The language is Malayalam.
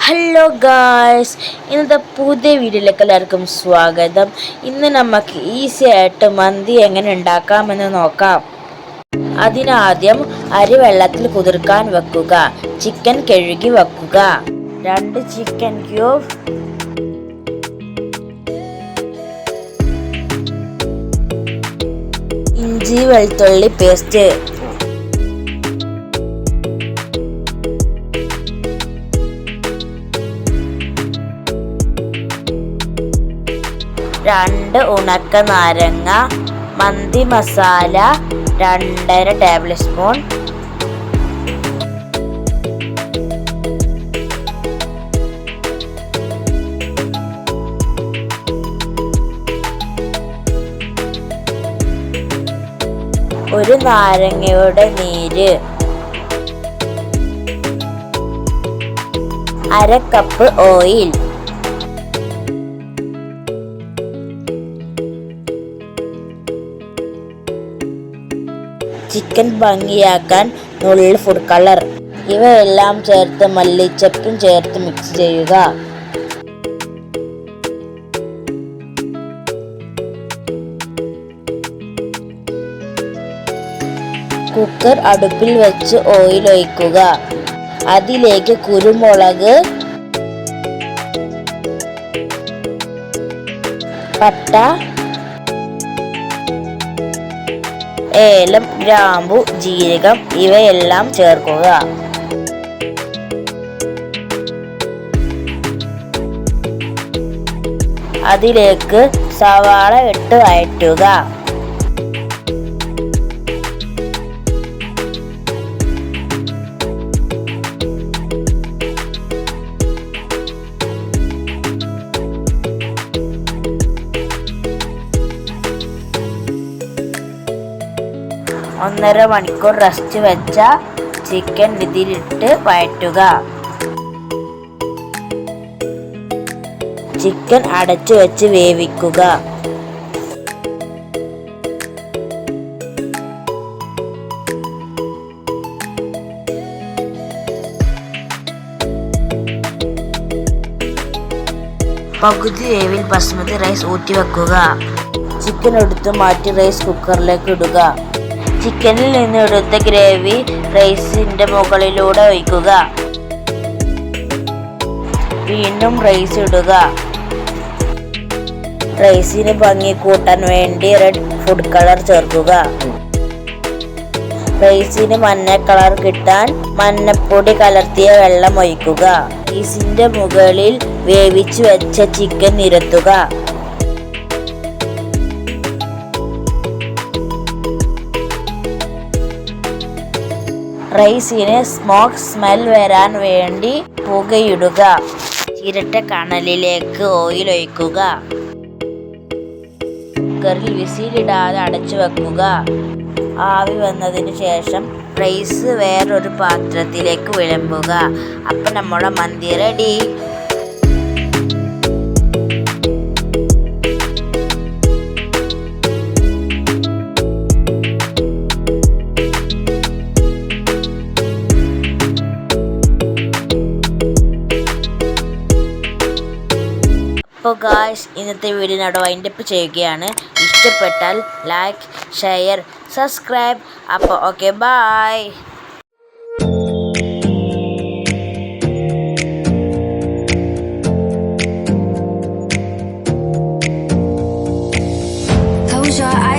ഹലോ ഗായ്സ്, ഇന്നത്തെ പുതിയ വീഡിയോയിലേക്ക് എല്ലാവർക്കും സ്വാഗതം. ഇന്ന് നമുക്ക് ഈസി ആയിട്ട് മന്തി എങ്ങനെ ഉണ്ടാക്കാമെന്ന് നോക്കാം. അതിനാദ്യം അരി വെള്ളത്തിൽ കുതിർക്കാൻ വെക്കുക. ചിക്കൻ കഴുകി വെക്കുക. 2 ചിക്കൻ ക്യൂബ്, ഇഞ്ചി വെളുത്തുള്ളി പേസ്റ്റ്, 2 ഉണക്ക നാരങ്ങ, മന്തി മസാല 2.5 ടേബിൾ സ്പൂൺ, ഒരു നാരങ്ങയുടെ നീര്, 1/2 കപ്പ് ഓയിൽ, ചിക്കൻ ഭംഗിയാക്കാൻ നുള്ളി ഫുഡ് കളർ. ഇവയെല്ലാം ചേർത്ത് മല്ലിച്ചപ്പും ചേർത്ത് മിക്സ് ചെയ്യുക. കുക്കർ അടുപ്പിൽ വെച്ച് ഓയിൽ ഒഴിക്കുക. അതിലേക്ക് കുരുമുളക്, പട്ട, ഏലം, ഗ്രാമ്പു, ജീരകം ഇവയെല്ലാം ചേർക്കുക. അതിലേക്ക് സവാള ഇട്ട് വഴറ്റുക. ഒന്നര മണിക്കൂർ റെസ്റ്റ് വെച്ച ചിക്കൻ ഇതിലിട്ട് വഴറ്റുക. ചിക്കൻ അടച്ചു വെച്ച് വേവിക്കുക. പകുതി വേവിൽ ബസ്മതി റൈസ് ഊറ്റി വെക്കുക. ചിക്കൻ എടുത്ത് മാറ്റി റൈസ് കുക്കറിലേക്ക് ഇടുക. ചിക്കനിൽ നിന്ന് എടുത്ത ഗ്രേവി റൈസിന്റെ മുകളിലൂടെ ഒഴിക്കുക. വീണ്ടും റൈസ് ഇടുക. റൈസിന് ഭംഗി കൂട്ടാൻ വേണ്ടി റെഡ് ഫുഡ് കളർ ചേർക്കുക. റൈസിന് മഞ്ഞ കളർ കിട്ടാൻ മഞ്ഞപ്പൊടി കലർത്തിയ വെള്ളം ഒഴിക്കുക. റൈസിന്റെ മുകളിൽ വേവിച്ചു വെച്ച ചിക്കൻ നിരത്തുക. റൈസിന് സ്മോക്ക് സ്മെൽ വരാൻ വേണ്ടി പുകയിടുക. ചിരട്ട കണലിലേക്ക് ഓയിൽ ഒഴിക്കുക. കുക്കറിൽ വിസിലിടാതെ അടച്ചു വെക്കുക. ആവി വന്നതിന് ശേഷം റൈസ് വേറൊരു പാത്രത്തിലേക്ക് വിളമ്പുക. അപ്പം നമ്മുടെ മന്തി റെഡി. അപ്പോൾ ഗായ്സ്, ഇന്നത്തെ വീഡിയോ ഞാൻ വൈൻഡപ്പ് ചെയ്യുകയാണ്. ഇഷ്ടപ്പെട്ടാൽ ലൈക്ക്, ഷെയർ, സബ്സ്ക്രൈബ്. അപ്പോൾ okay, bye. Close your eyes.